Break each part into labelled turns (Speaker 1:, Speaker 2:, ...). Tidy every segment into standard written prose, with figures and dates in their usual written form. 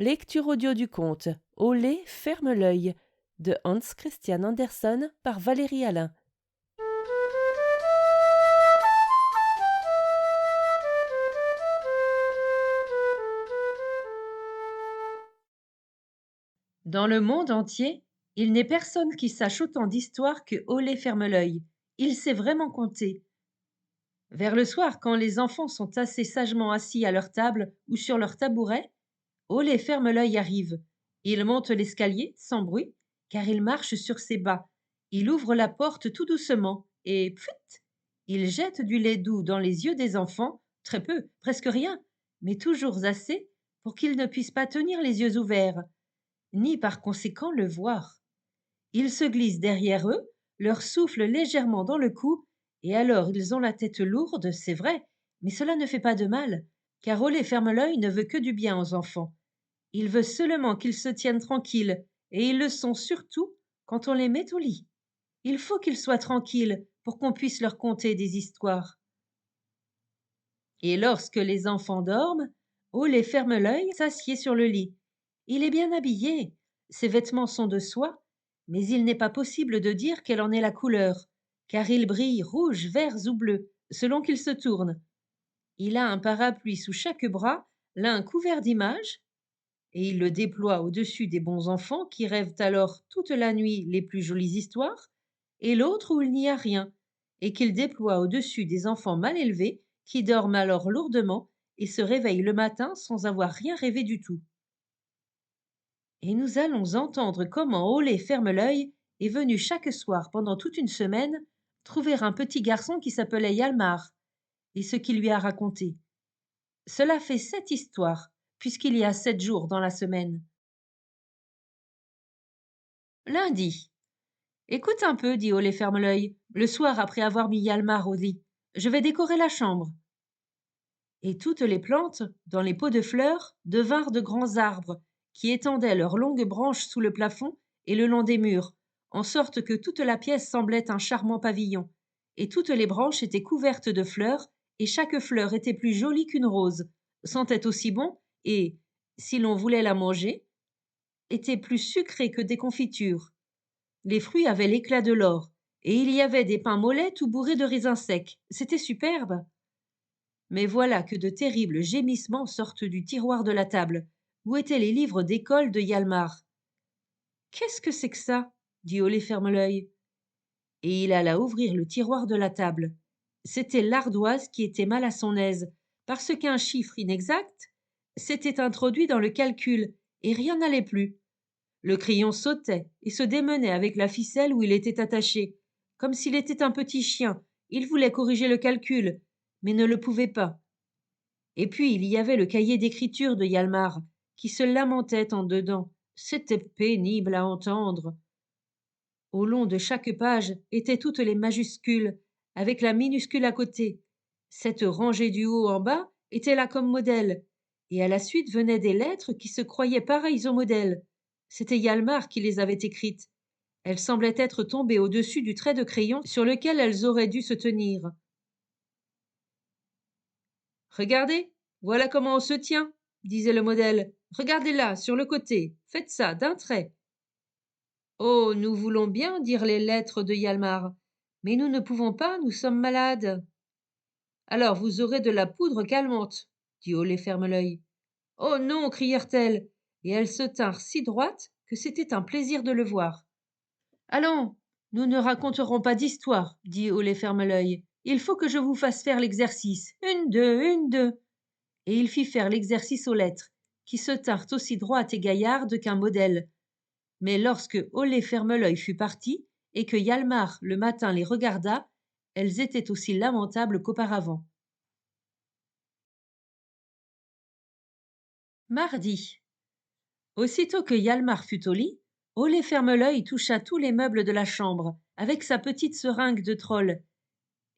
Speaker 1: Lecture audio du conte Olé ferme l'œil de Hans Christian Andersen par Valérie Alain.
Speaker 2: Dans le monde entier, il n'est personne qui sache autant d'histoires que Olé ferme l'œil. Il sait vraiment compter. Vers le soir, quand les enfants sont assez sagement assis à leur table ou sur leur tabouret, Olé ferme l'œil arrive. Il monte l'escalier sans bruit, car il marche sur ses bas. Il ouvre la porte tout doucement et pfut, il jette du lait doux dans les yeux des enfants, très peu, presque rien, mais toujours assez pour qu'ils ne puissent pas tenir les yeux ouverts, ni par conséquent le voir. Il se glisse derrière eux, leur souffle légèrement dans le cou, et alors ils ont la tête lourde, c'est vrai, mais cela ne fait pas de mal, car Olé ferme l'œil ne veut que du bien aux enfants. Il veut seulement qu'ils se tiennent tranquilles, et ils le sont surtout quand on les met au lit. Il faut qu'ils soient tranquilles pour qu'on puisse leur conter des histoires. Et lorsque les enfants dorment, Olé ferme l'œil, s'assied sur le lit. Il est bien habillé, ses vêtements sont de soie, mais il n'est pas possible de dire quelle en est la couleur, car ils brillent rouge, vert ou bleu, selon qu'il se tourne. Il a un parapluie sous chaque bras, l'un couvert d'images, et il le déploie au-dessus des bons enfants qui rêvent alors toute la nuit les plus jolies histoires, et l'autre où il n'y a rien, et qu'il déploie au-dessus des enfants mal élevés qui dorment alors lourdement et se réveillent le matin sans avoir rien rêvé du tout. Et nous allons entendre comment Olé ferme l'œil est venu chaque soir pendant toute une semaine trouver un petit garçon qui s'appelait Hjalmar, et ce qu'il lui a raconté. Cela fait 7 histoires, puisqu'il y a 7 jours dans la semaine. Lundi. Écoute un peu, dit Olé ferme l'œil, le soir après avoir mis Hjalmar au lit. Je vais décorer la chambre. Et toutes les plantes, dans les pots de fleurs, devinrent de grands arbres, qui étendaient leurs longues branches sous le plafond et le long des murs, en sorte que toute la pièce semblait un charmant pavillon, et toutes les branches étaient couvertes de fleurs, et chaque fleur était plus jolie qu'une rose, sentait aussi bon, et, si l'on voulait la manger, était plus sucrée que des confitures. Les fruits avaient l'éclat de l'or, et il y avait des pains mollets tout bourrés de raisins secs. C'était superbe. Mais voilà que de terribles gémissements sortent du tiroir de la table, où étaient les livres d'école de Hjalmar. Qu'est-ce que c'est que ça dit Olé ferme l'œil. Et il alla ouvrir le tiroir de la table. C'était l'ardoise qui était mal à son aise, parce qu'un chiffre inexact s'était introduit dans le calcul, et rien n'allait plus. Le crayon sautait et se démenait avec la ficelle où il était attaché, comme s'il était un petit chien. Il voulait corriger le calcul, mais ne le pouvait pas. Et puis il y avait le cahier d'écriture de Hjalmar, qui se lamentait en dedans. C'était pénible à entendre. Au long de chaque page étaient toutes les majuscules, avec la minuscule à côté. Cette rangée du haut en bas était là comme modèle, et à la suite venaient des lettres qui se croyaient pareilles au modèle. C'était Hjalmar qui les avait écrites. Elles semblaient être tombées au-dessus du trait de crayon sur lequel elles auraient dû se tenir. Regardez, voilà comment on se tient, disait le modèle. Regardez là, sur le côté. Faites ça, d'un trait. Oh, nous voulons bien dire les lettres de Hjalmar, mais nous ne pouvons pas, nous sommes malades. Alors vous aurez de la poudre calmante, dit Olé ferme l'œil. Oh non, crièrent-elles, et elles se tinrent si droites que c'était un plaisir de le voir. Allons, nous ne raconterons pas d'histoire, dit Olé ferme l'œil. Il faut que je vous fasse faire l'exercice. Une, deux, une, deux. Et il fit faire l'exercice aux lettres, qui se tinrent aussi droites et gaillardes qu'un modèle. Mais lorsque Olé ferme l'œil fut parti, et que Hjalmar le matin les regarda, elles étaient aussi lamentables qu'auparavant. Mardi. Aussitôt que Hjalmar fut au lit, Olé ferme l'œil toucha tous les meubles de la chambre, avec sa petite seringue de troll,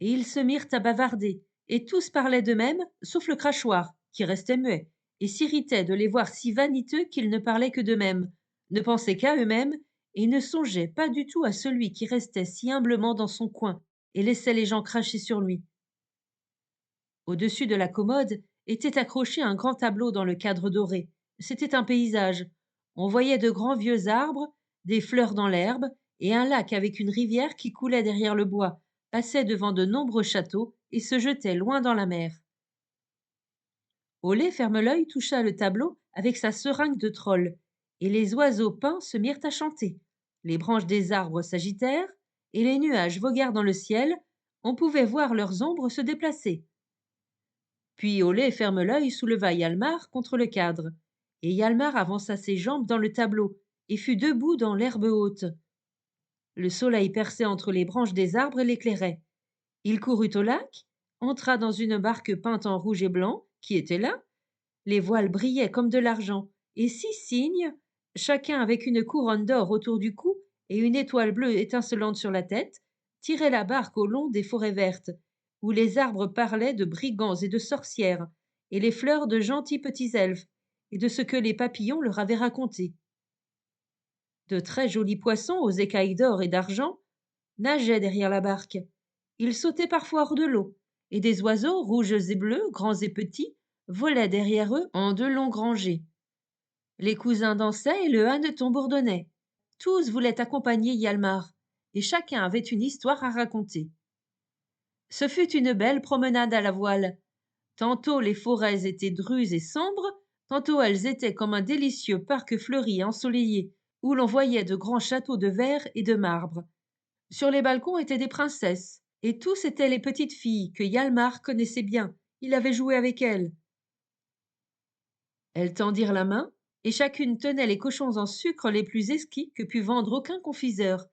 Speaker 2: et ils se mirent à bavarder, et tous parlaient d'eux-mêmes, sauf le crachoir, qui restait muet, et s'irritait de les voir si vaniteux qu'ils ne parlaient que d'eux-mêmes, ne pensaient qu'à eux-mêmes, et ne songeaient pas du tout à celui qui restait si humblement dans son coin, et laissait les gens cracher sur lui. Au-dessus de la commode était accroché un grand tableau dans le cadre doré. C'était un paysage. On voyait de grands vieux arbres, des fleurs dans l'herbe, et un lac avec une rivière qui coulait derrière le bois, passait devant de nombreux châteaux et se jetait loin dans la mer. Olé ferme-l'œil toucha le tableau avec sa seringue de troll, et les oiseaux peints se mirent à chanter. Les branches des arbres s'agitèrent, et les nuages voguèrent dans le ciel. On pouvait voir leurs ombres se déplacer. Puis Olé ferme-l'œil souleva Hjalmar contre le cadre, et Hjalmar avança ses jambes dans le tableau et fut debout dans l'herbe haute. Le soleil perçait entre les branches des arbres et l'éclairait. Il courut au lac, entra dans une barque peinte en rouge et blanc, qui était là. Les voiles brillaient comme de l'argent, et 6 cygnes, chacun avec une couronne d'or autour du cou et une étoile bleue étincelante sur la tête, tiraient la barque au long des forêts vertes, où les arbres parlaient de brigands et de sorcières, et les fleurs de gentils petits elfes, et de ce que les papillons leur avaient raconté. De très jolis poissons aux écailles d'or et d'argent nageaient derrière la barque. Ils sautaient parfois hors de l'eau, et des oiseaux rouges et bleus, grands et petits, volaient derrière eux en de longues rangées. Les cousins dansaient et le hanneton bourdonnait. Tous voulaient accompagner Hjalmar, et chacun avait une histoire à raconter. Ce fut une belle promenade à la voile. Tantôt les forêts étaient drues et sombres, tantôt elles étaient comme un délicieux parc fleuri et ensoleillé, où l'on voyait de grands châteaux de verre et de marbre. Sur les balcons étaient des princesses, et tous étaient les petites filles que Hjalmar connaissait bien. Il avait joué avec elles. Elles tendirent la main, et chacune tenait les cochons en sucre les plus exquis que pût vendre aucun confiseur.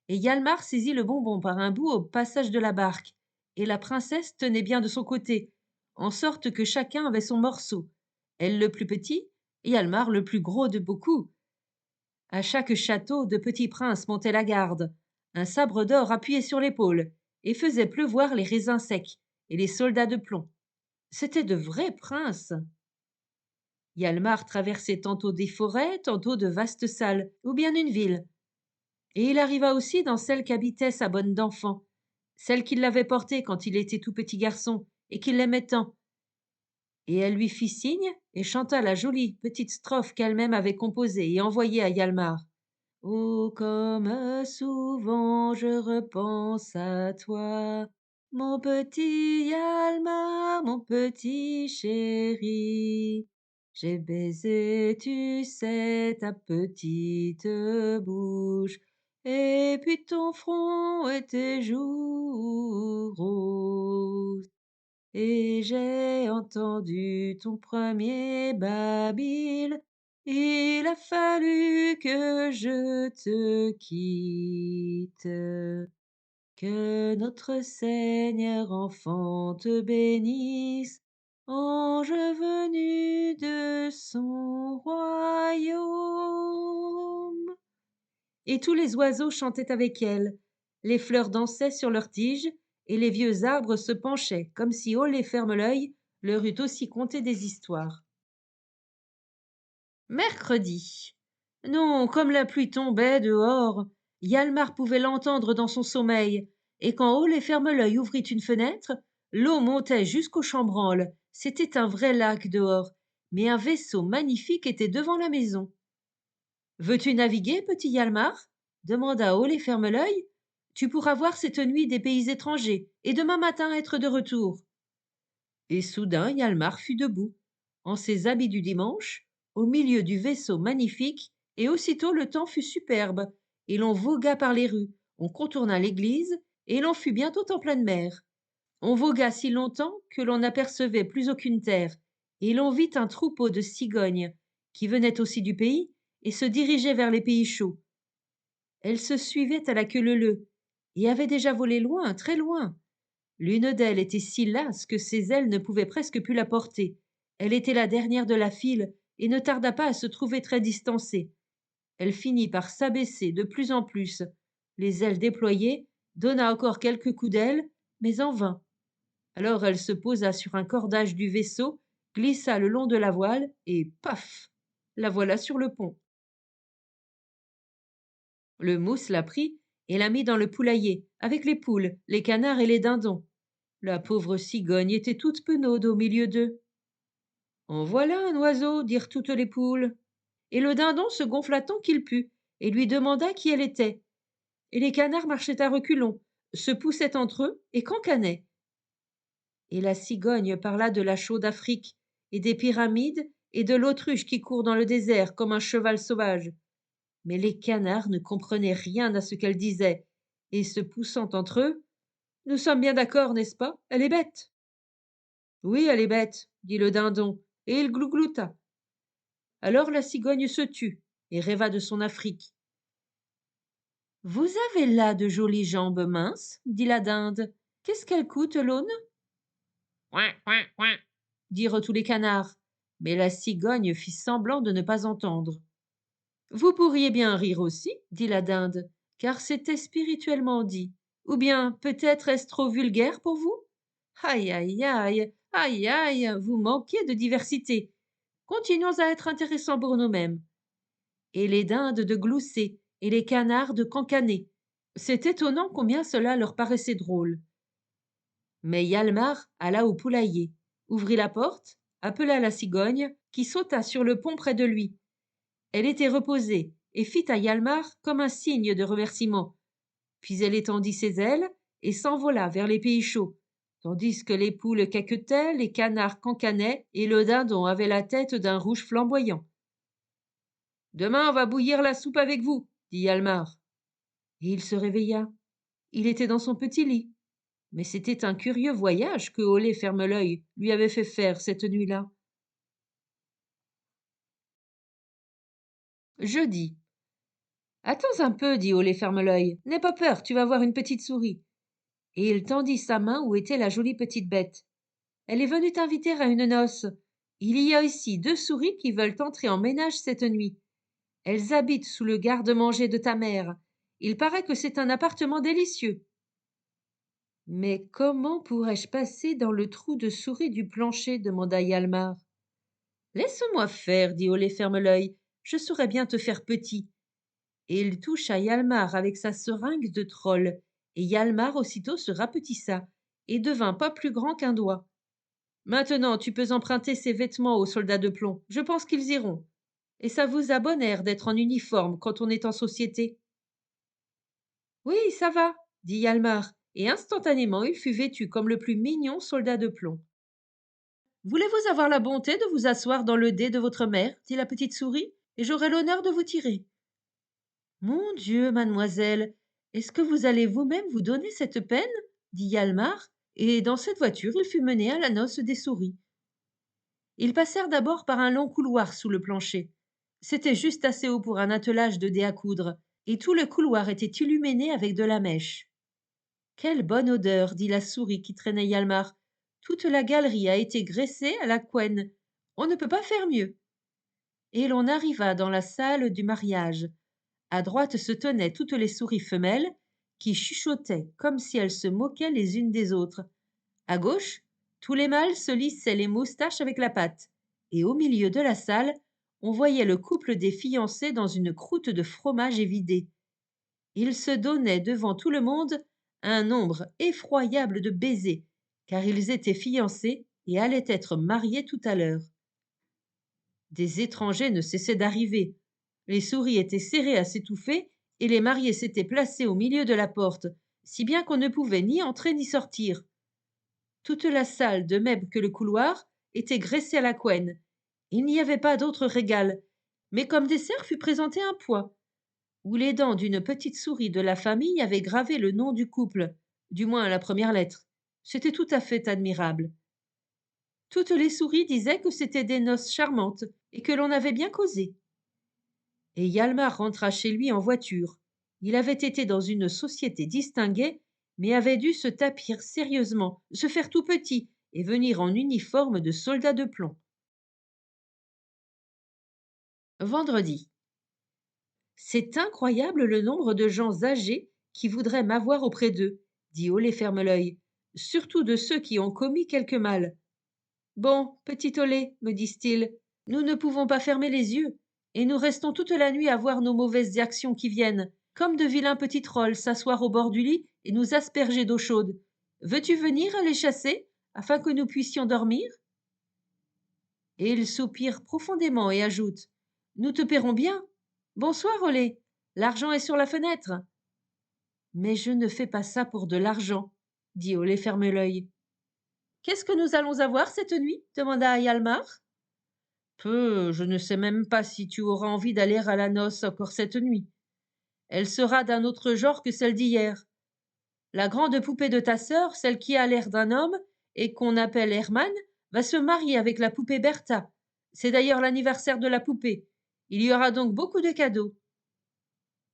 Speaker 2: Et Hjalmar saisit le bonbon par un bout au passage de la barque, et la princesse tenait bien de son côté, en sorte que chacun avait son morceau, elle le plus petit, et Hjalmar le plus gros de beaucoup. À chaque château, de petits princes montaient la garde, un sabre d'or appuyé sur l'épaule, et faisait pleuvoir les raisins secs et les soldats de plomb. C'étaient de vrais princes. Hjalmar traversait tantôt des forêts, tantôt de vastes salles, ou bien une ville. Et il arriva aussi dans celle qu'habitait sa bonne d'enfant, celle qui l'avait portée quand il était tout petit garçon, et qu'il l'aimait tant. Et elle lui fit signe, et chanta la jolie petite strophe qu'elle-même avait composée et envoyée à Hjalmar. Oh, comme souvent je repense à toi, mon petit Hjalmar, mon petit chéri. J'ai baisé, tu sais, ta petite bouche, et puis ton front et tes joues roses. Et j'ai entendu ton premier babil, il a fallu que je te quitte. Que notre Seigneur enfant te bénisse, ange venu de son royaume. Et tous les oiseaux chantaient avec elle, les fleurs dansaient sur leurs tiges, et les vieux arbres se penchaient, comme si Olé ferme-l'œil leur eût aussi conté des histoires. Mercredi. Non, comme la pluie tombait dehors, Hjalmar pouvait l'entendre dans son sommeil, et quand Olé ferme-l'œil ouvrit une fenêtre, l'eau montait jusqu'au chambranle. C'était un vrai lac dehors, mais un vaisseau magnifique était devant la maison. Veux-tu naviguer, petit Hjalmar demanda Olé ferme-l'œil. Tu pourras voir cette nuit des pays étrangers, et demain matin être de retour. Et soudain Hjalmar fut debout, en ses habits du dimanche, au milieu du vaisseau magnifique, et aussitôt le temps fut superbe, et l'on vogua par les rues, on contourna l'église, et l'on fut bientôt en pleine mer. On vogua si longtemps que l'on n'apercevait plus aucune terre, et l'on vit un troupeau de cigognes, qui venaient aussi du pays, et se dirigeaient vers les pays chauds. Elles se suivaient à la queue leu-leu, et avaient déjà volé loin, très loin. L'une d'elles était si lasse que ses ailes ne pouvaient presque plus la porter. Elle était la dernière de la file et ne tarda pas à se trouver très distancée. Elle finit par s'abaisser de plus en plus. Les ailes déployées, donna encore quelques coups d'aile, mais en vain. Alors elle se posa sur un cordage du vaisseau, glissa le long de la voile et paf, la voilà sur le pont. Le mousse la prit et la mit dans le poulailler, avec les poules, les canards et les dindons. La pauvre cigogne était toute penaude au milieu d'eux. En voilà un oiseau, dirent toutes les poules. Et le dindon se gonfla tant qu'il put, et lui demanda qui elle était. Et les canards marchaient à reculons, se poussaient entre eux et cancanaient. Et la cigogne parla de la chaude Afrique, et des pyramides, et de l'autruche qui court dans le désert comme un cheval sauvage. Mais les canards ne comprenaient rien à ce qu'elle disait, et se poussant entre eux, nous sommes bien d'accord, n'est-ce pas? Elle est bête. Oui, elle est bête, dit le dindon, et il glouglouta. Alors la cigogne se tut et rêva de son Afrique. Vous avez là de jolies jambes minces, dit la dinde. Qu'est-ce qu'elle coûte, l'aune? Ouin, ouin, ouin, dirent tous les canards, mais la cigogne fit semblant de ne pas entendre. Vous pourriez bien rire aussi, dit la dinde, car c'était spirituellement dit. Ou bien peut-être est-ce trop vulgaire pour vous? Aïe, aïe, aïe, aïe, aïe, vous manquez de diversité. Continuons à être intéressants pour nous-mêmes. Et les dindes de glousser, et les canards de cancaner. C'est étonnant combien cela leur paraissait drôle. Mais Hjalmar alla au poulailler, ouvrit la porte, appela la cigogne, qui sauta sur le pont près de lui. Elle était reposée, et fit à Hjalmar comme un signe de remerciement. Puis elle étendit ses ailes, et s'envola vers les pays chauds, tandis que les poules caquetaient, les canards cancanaient, et le dindon avait la tête d'un rouge flamboyant. Demain on va bouillir la soupe avec vous, dit Hjalmar. Et il se réveilla. Il était dans son petit lit. Mais c'était un curieux voyage que Olé Ferme-l'œil lui avait fait faire cette nuit-là. Jeudi. Attends un peu, dit Olé Ferme-l'œil. N'aie pas peur, tu vas voir une petite souris. Et il tendit sa main où était la jolie petite bête. Elle est venue t'inviter à une noce. Il y a ici 2 souris qui veulent entrer en ménage cette nuit. Elles habitent sous le garde-manger de ta mère. Il paraît que c'est un appartement délicieux. Mais comment pourrais-je passer dans le trou de souris du plancher demanda Hjalmar. Laisse-moi faire, dit Olé Ferme-l'œil. Je saurai bien te faire petit. Et il toucha Hjalmar avec sa seringue de troll, et Hjalmar aussitôt se rapetissa, et devint pas plus grand qu'un doigt. Maintenant, tu peux emprunter ces vêtements aux soldats de plomb. Je pense qu'ils iront. Et ça vous a bon air d'être en uniforme quand on est en société. Oui, ça va, dit Hjalmar, et instantanément il fut vêtu comme le plus mignon soldat de plomb. Voulez-vous avoir la bonté de vous asseoir dans le dé de votre mère, dit la petite souris, et j'aurai l'honneur de vous tirer. Mon Dieu, mademoiselle, est-ce que vous allez vous-même vous donner cette peine, dit Hjalmar, et dans cette voiture il fut mené à la noce des souris. Ils passèrent d'abord par un long couloir sous le plancher. C'était juste assez haut pour un attelage de dés à coudre, et tout le couloir était illuminé avec de la mèche. Quelle bonne odeur, dit la souris qui traînait Hjalmar. Toute la galerie a été graissée à la couenne. On ne peut pas faire mieux. Et l'on arriva dans la salle du mariage. À droite se tenaient toutes les souris femelles, qui chuchotaient comme si elles se moquaient les unes des autres. À gauche, tous les mâles se lissaient les moustaches avec la pâte. Et au milieu de la salle, on voyait le couple des fiancés dans une croûte de fromage évidée. Ils se donnaient devant tout le monde un nombre effroyable de baisers, car ils étaient fiancés et allaient être mariés tout à l'heure. Des étrangers ne cessaient d'arriver. Les souris étaient serrées à s'étouffer et les mariés s'étaient placés au milieu de la porte, si bien qu'on ne pouvait ni entrer ni sortir. Toute la salle, de même que le couloir, était graissée à la couenne. Il n'y avait pas d'autre régal, mais comme dessert fut présenté un pois, où les dents d'une petite souris de la famille avaient gravé le nom du couple, du moins la première lettre. C'était tout à fait admirable. Toutes les souris disaient que c'était des noces charmantes et que l'on avait bien causé. Et Hjalmar rentra chez lui en voiture. Il avait été dans une société distinguée, mais avait dû se tapir sérieusement, se faire tout petit et venir en uniforme de soldat de plomb. Vendredi. C'est incroyable le nombre de gens âgés qui voudraient m'avoir auprès d'eux, dit Olé Ferme-l'œil, surtout de ceux qui ont commis quelque mal. Bon, petit Olé, me disent-ils, nous ne pouvons pas fermer les yeux, et nous restons toute la nuit à voir nos mauvaises actions qui viennent, comme de vilains petits trolls s'asseoir au bord du lit et nous asperger d'eau chaude. Veux-tu venir les chasser, afin que nous puissions dormir? Et il soupire profondément et ajoute: Nous te paierons bien. Bonsoir, Olé. L'argent est sur la fenêtre. Mais je ne fais pas ça pour de l'argent, dit Olé ferme-l'œil. Qu'est-ce que nous allons avoir cette nuit demanda Hjalmar. Peu, je ne sais même pas si tu auras envie d'aller à la noce encore cette nuit. Elle sera d'un autre genre que celle d'hier. La grande poupée de ta sœur, celle qui a l'air d'un homme et qu'on appelle Hermann, va se marier avec la poupée Bertha. C'est d'ailleurs l'anniversaire de la poupée. Il y aura donc beaucoup de cadeaux.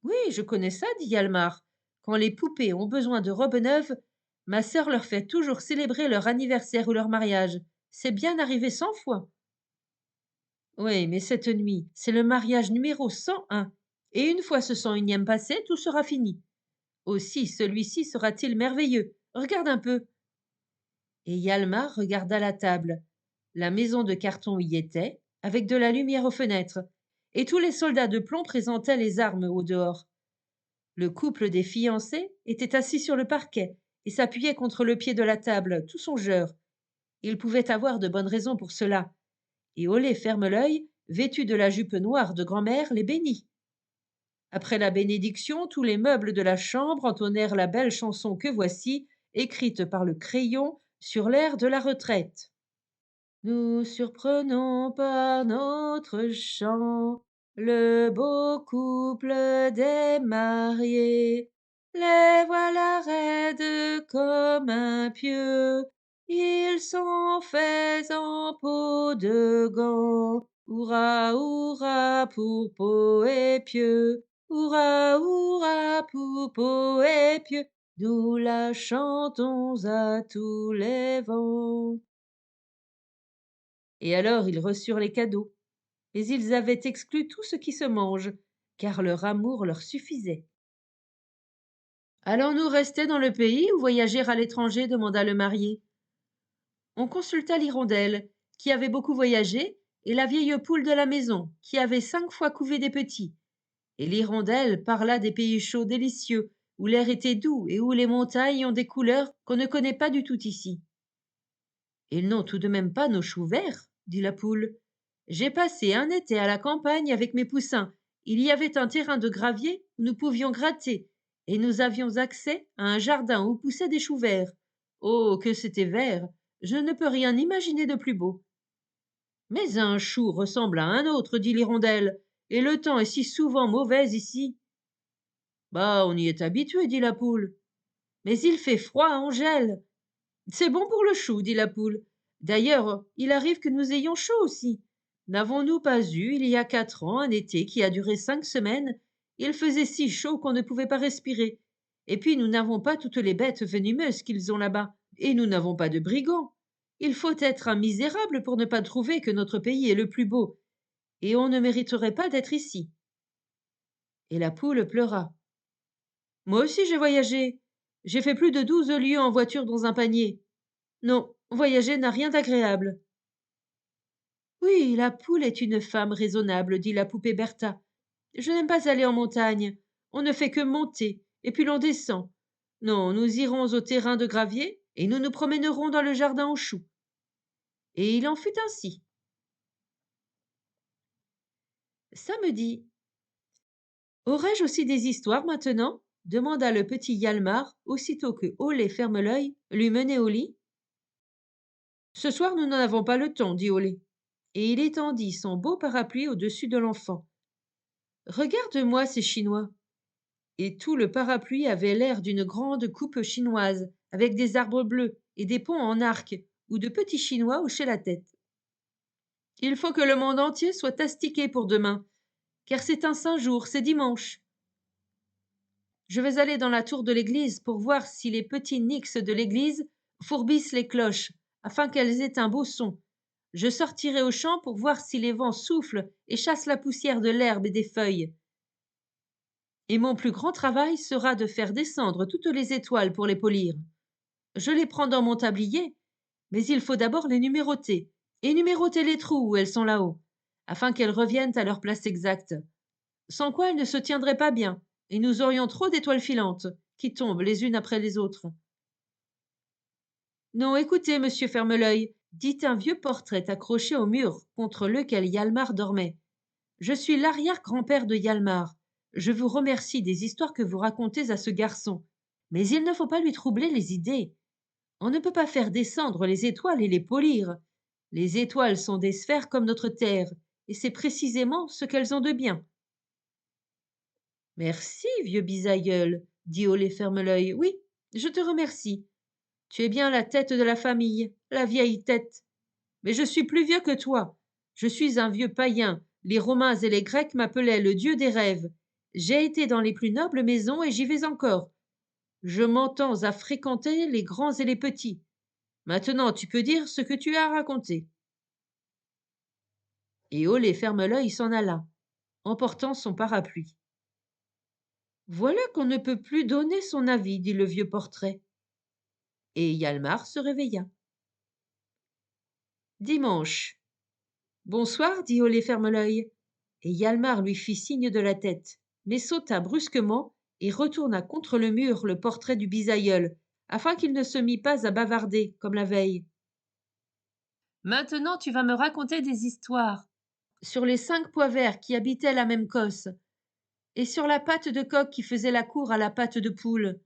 Speaker 2: Oui, je connais ça, dit Hjalmar. Quand les poupées ont besoin de robes neuves, ma sœur leur fait toujours célébrer leur anniversaire ou leur mariage. C'est bien arrivé 100 fois. Oui, mais cette nuit, c'est le mariage numéro 101. Et une fois ce 101e passé, tout sera fini. Aussi, celui-ci sera-t-il merveilleux. Regarde un peu. Et Hjalmar regarda la table. La maison de carton y était, avec de la lumière aux fenêtres, et tous les soldats de plomb présentaient les armes au dehors. Le couple des fiancés était assis sur le parquet et s'appuyait contre le pied de la table, tout songeur. Il pouvait avoir de bonnes raisons pour cela. Et Olé ferme-l'œil, vêtu de la jupe noire de grand-mère, les bénit. Après la bénédiction, tous les meubles de la chambre entonnèrent la belle chanson que voici, écrite par le crayon sur l'air de la retraite. Nous surprenons par notre chant le beau couple des mariés. Les voilà raides comme un pieu, ils sont faits en peau de gants. Hurrah, hurrah pour peau et pieux, hurrah, hurrah pour peau et pieux, nous la chantons à tous les vents. Et alors ils reçurent les cadeaux, mais ils avaient exclu tout ce qui se mange, car leur amour leur suffisait. Allons-nous rester dans le pays ou voyager à l'étranger demanda le marié. On consulta l'hirondelle, qui avait beaucoup voyagé, et la vieille poule de la maison, qui avait 5 fois couvé des petits. Et l'hirondelle parla des pays chauds délicieux, où l'air était doux et où les montagnes ont des couleurs qu'on ne connaît pas du tout ici. Ils n'ont tout de même pas nos choux verts, dit la poule. J'ai passé un été à la campagne avec mes poussins. Il y avait un terrain de gravier où nous pouvions gratter, et nous avions accès à un jardin où poussaient des choux verts. Oh, que c'était vert! Je ne peux rien imaginer de plus beau. Mais un chou ressemble à un autre, dit l'hirondelle, et le temps est si souvent mauvais ici. Bah, on y est habitué, dit la poule. Mais il fait froid, on gèle. C'est bon pour le chou, dit la poule. D'ailleurs, il arrive que nous ayons chaud aussi. N'avons-nous pas eu, il y a 4 ans, un été qui a duré 5 semaines? Il faisait si chaud qu'on ne pouvait pas respirer. Et puis nous n'avons pas toutes les bêtes venimeuses qu'ils ont là-bas. Et nous n'avons pas de brigands. Il faut être un misérable pour ne pas trouver que notre pays est le plus beau. Et on ne mériterait pas d'être ici. Et la poule pleura. Moi aussi j'ai voyagé. J'ai fait plus de 12 lieues en voiture dans un panier. Non, voyager n'a rien d'agréable. Oui, la poule est une femme raisonnable, dit la poupée Bertha. Je n'aime pas aller en montagne. On ne fait que monter, et puis l'on descend. Non, nous irons au terrain de gravier, et nous nous promènerons dans le jardin aux choux. Et il en fut ainsi. Samedi. Aurais-je aussi des histoires maintenant demanda le petit Hjalmar, aussitôt que Olé ferme-l'œil l'eut mené au lit. Ce soir, nous n'en avons pas le temps, dit Olé, et il étendit son beau parapluie au-dessus de l'enfant. Regarde-moi ces Chinois. Et tout le parapluie avait l'air d'une grande coupe chinoise, avec des arbres bleus et des ponts en arc, où de petits Chinois hochaient la tête. Il faut que le monde entier soit astiqué pour demain, car c'est un saint jour, c'est dimanche. Je vais aller dans la tour de l'église pour voir si les petits nix de l'église fourbissent les cloches, afin qu'elles aient un beau son. Je sortirai au champ pour voir si les vents soufflent et chassent la poussière de l'herbe et des feuilles. Et mon plus grand travail sera de faire descendre toutes les étoiles pour les polir. Je les prends dans mon tablier, mais il faut d'abord les numéroter, et numéroter les trous où elles sont là-haut, afin qu'elles reviennent à leur place exacte. Sans quoi elles ne se tiendraient pas bien, et nous aurions trop d'étoiles filantes, qui tombent les unes après les autres. Non, écoutez, monsieur Ferme-l'œil, dit un vieux portrait accroché au mur contre lequel Hjalmar dormait. Je suis l'arrière-grand-père de Hjalmar. Je vous remercie des histoires que vous racontez à ce garçon. Mais il ne faut pas lui troubler les idées. On ne peut pas faire descendre les étoiles et les polir. Les étoiles sont des sphères comme notre Terre, et c'est précisément ce qu'elles ont de bien. Merci, vieux bisaïeul, dit Olé Ferme-l'œil. Oui, je te remercie. Tu es bien la tête de la famille, la vieille tête. Mais je suis plus vieux que toi. Je suis un vieux païen. Les Romains et les Grecs m'appelaient le dieu des rêves. J'ai été dans les plus nobles maisons et j'y vais encore. Je m'entends à fréquenter les grands et les petits. Maintenant, tu peux dire ce que tu as raconté. Et Olé Ferme-l'œil s'en alla, emportant son parapluie. Voilà qu'on ne peut plus donner son avis, dit le vieux portrait. Et Hjalmar se réveilla. Dimanche. Bonsoir, dit Olé Ferme-l'œil. Et Hjalmar lui fit signe de la tête, mais sauta brusquement et retourna contre le mur le portrait du bisaïeul, afin qu'il ne se mît pas à bavarder comme la veille. Maintenant, tu vas me raconter des histoires sur les 5 pois verts qui habitaient la même cosse, et sur la patte de coq qui faisait la cour à la patte de poule,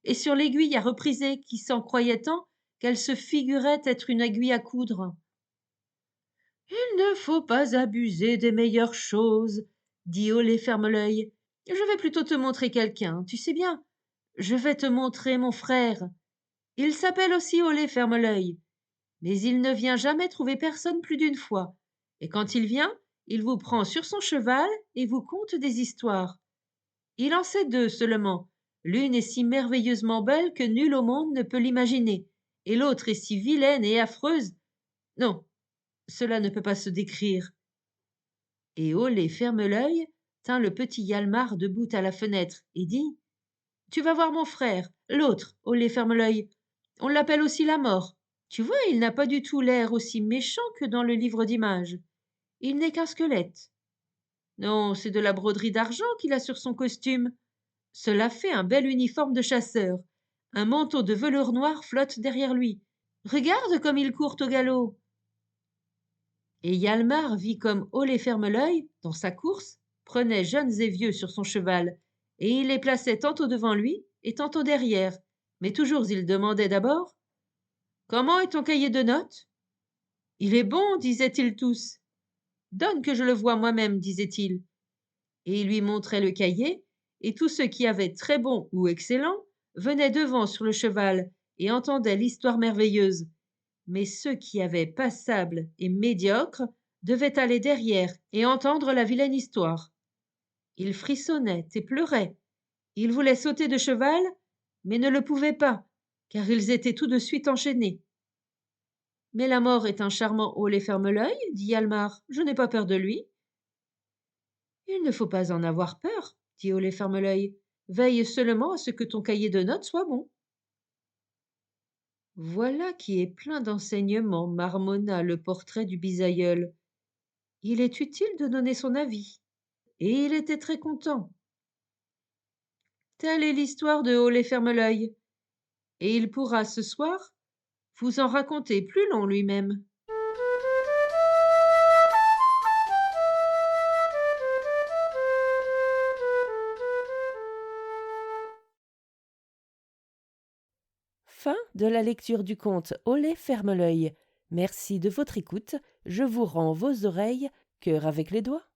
Speaker 2: et sur l'aiguille à repriser qui s'en croyait tant qu'elle se figurait être une aiguille à coudre. Il ne faut pas abuser des meilleures choses, dit Olé Ferme-l'œil. Je vais plutôt te montrer quelqu'un, tu sais bien. Je vais te montrer mon frère. Il s'appelle aussi Olé Ferme-l'œil, mais il ne vient jamais trouver personne plus d'une fois. Et quand il vient, il vous prend sur son cheval et vous conte des histoires. Il en sait 2 seulement. L'une est si merveilleusement belle que nul au monde ne peut l'imaginer, et l'autre est si vilaine et affreuse. Non, cela ne peut pas se décrire. Et Olé Ferme-l'œil tint le petit Hjalmar debout à la fenêtre et dit: Tu vas voir mon frère, l'autre, Olé Ferme-l'œil. On l'appelle aussi la mort. Tu vois, il n'a pas du tout l'air aussi méchant que dans le livre d'images. Il n'est qu'un squelette. Non, c'est de la broderie d'argent qu'il a sur son costume. Cela fait un bel uniforme de chasseur. Un manteau de velours noir flotte derrière lui. Regarde comme il court au galop. Et Hjalmar vit comme Olé Ferme-l'œil, dans sa course, prenait jeunes et vieux sur son cheval, et il les plaçait tantôt devant lui et tantôt derrière, mais toujours il demandait d'abord: Comment est ton cahier de notes? Il est bon, disaient-ils tous. Donne que je le voie moi-même, disait-il. Et il lui montrait le cahier, et tous ceux qui avaient très bon ou excellent venaient devant sur le cheval et entendaient l'histoire merveilleuse. Mais ceux qui avaient passable et médiocre devaient aller derrière et entendre la vilaine histoire. Ils frissonnaient et pleuraient. Ils voulaient sauter de cheval, mais ne le pouvaient pas, car ils étaient tout de suite enchaînés. Mais la mort est un charmant Olé Ferme-l'œil, dit Hjalmar. Je n'ai pas peur de lui. Il ne faut pas en avoir peur, dit Olé Ferme-l'œil. Veille seulement à ce que ton cahier de notes soit bon. Voilà qui est plein d'enseignements, marmonna le portrait du bisaïeul. Il est utile de donner son avis. Et il était très content. Telle est l'histoire de Olé Ferme-l'œil. Et il pourra ce soir vous en raconter plus long lui-même.
Speaker 1: Fin de la lecture du conte Olé Ferme-l'œil. Merci de votre écoute. Je vous rends vos oreilles, cœur avec les doigts.